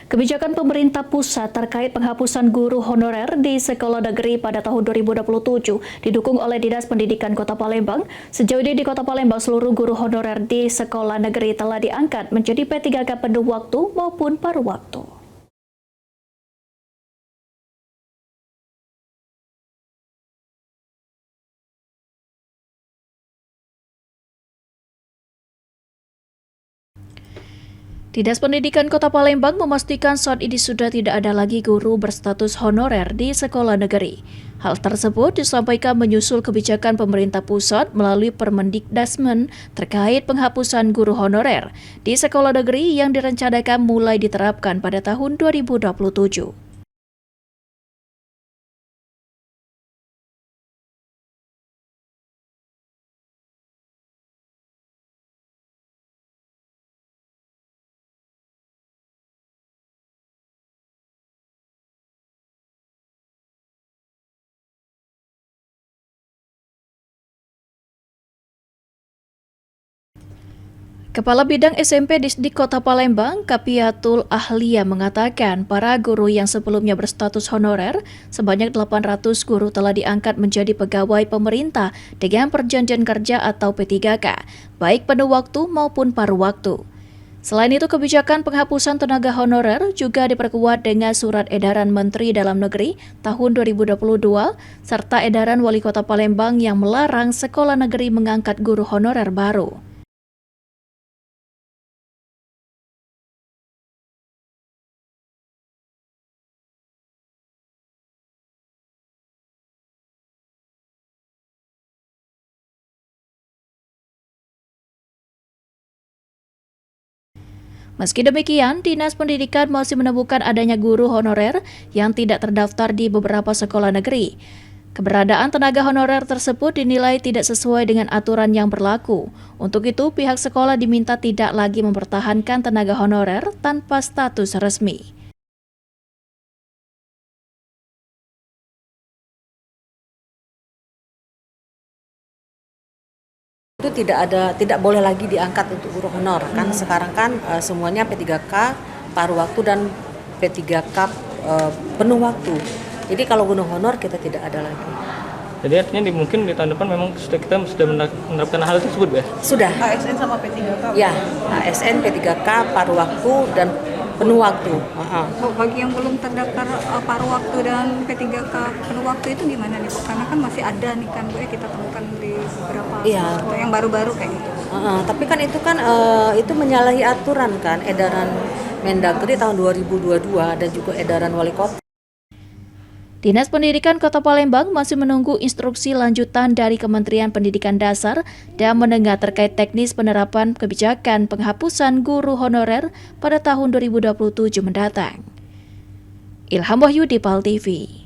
Kebijakan pemerintah pusat terkait penghapusan guru honorer di sekolah negeri pada tahun 2027 didukung oleh Dinas Pendidikan Kota Palembang. Sejauh ini di Kota Palembang seluruh guru honorer di sekolah negeri telah diangkat menjadi P3K penuh waktu maupun paruh waktu. Dinas Pendidikan Kota Palembang memastikan saat ini sudah tidak ada lagi guru berstatus honorer di sekolah negeri. Hal tersebut disampaikan menyusul kebijakan pemerintah pusat melalui Permendikdasmen terkait penghapusan guru honorer di sekolah negeri yang direncanakan mulai diterapkan pada tahun 2027. Kepala Bidang SMP Disdik Kota Palembang, Kapiatul Ahlia mengatakan para guru yang sebelumnya berstatus honorer, sebanyak 800 guru telah diangkat menjadi pegawai pemerintah dengan perjanjian kerja atau P3K, baik penuh waktu maupun paruh waktu. Selain itu, kebijakan penghapusan tenaga honorer juga diperkuat dengan Surat Edaran Menteri Dalam Negeri tahun 2022 serta Edaran Wali Kota Palembang yang melarang sekolah negeri mengangkat guru honorer baru. Meski demikian, Dinas Pendidikan masih menemukan adanya guru honorer yang tidak terdaftar di beberapa sekolah negeri. Keberadaan tenaga honorer tersebut dinilai tidak sesuai dengan aturan yang berlaku. Untuk itu, pihak sekolah diminta tidak lagi mempertahankan tenaga honorer tanpa status resmi. Itu tidak boleh lagi diangkat untuk guru honor kan sekarang kan semuanya P3K paruh waktu dan P3K penuh waktu. Jadi kalau guru honor kita tidak ada lagi. Jadi artinya mungkin di tahun depan memang kita sudah menerapkan hal tersebut ya? Sudah. ASN sama P3K? Ya, ASN, P3K, paruh waktu dan penuh waktu. Bagi yang belum terdaftar paruh waktu dan P3K penuh waktu itu gimana nih Bu? Karena kan masih ada nih kan Bu ya, kita temukan di beberapa sekolah yang baru-baru kayak gitu. Tapi kan itu menyalahi aturan kan, edaran Mendagri tahun 2022 dan juga edaran Wali Kota. Dinas Pendidikan Kota Palembang masih menunggu instruksi lanjutan dari Kementerian Pendidikan Dasar dan Menengah terkait teknis penerapan kebijakan penghapusan guru honorer pada tahun 2027 mendatang. Ilham Wahyudi, PAL TV.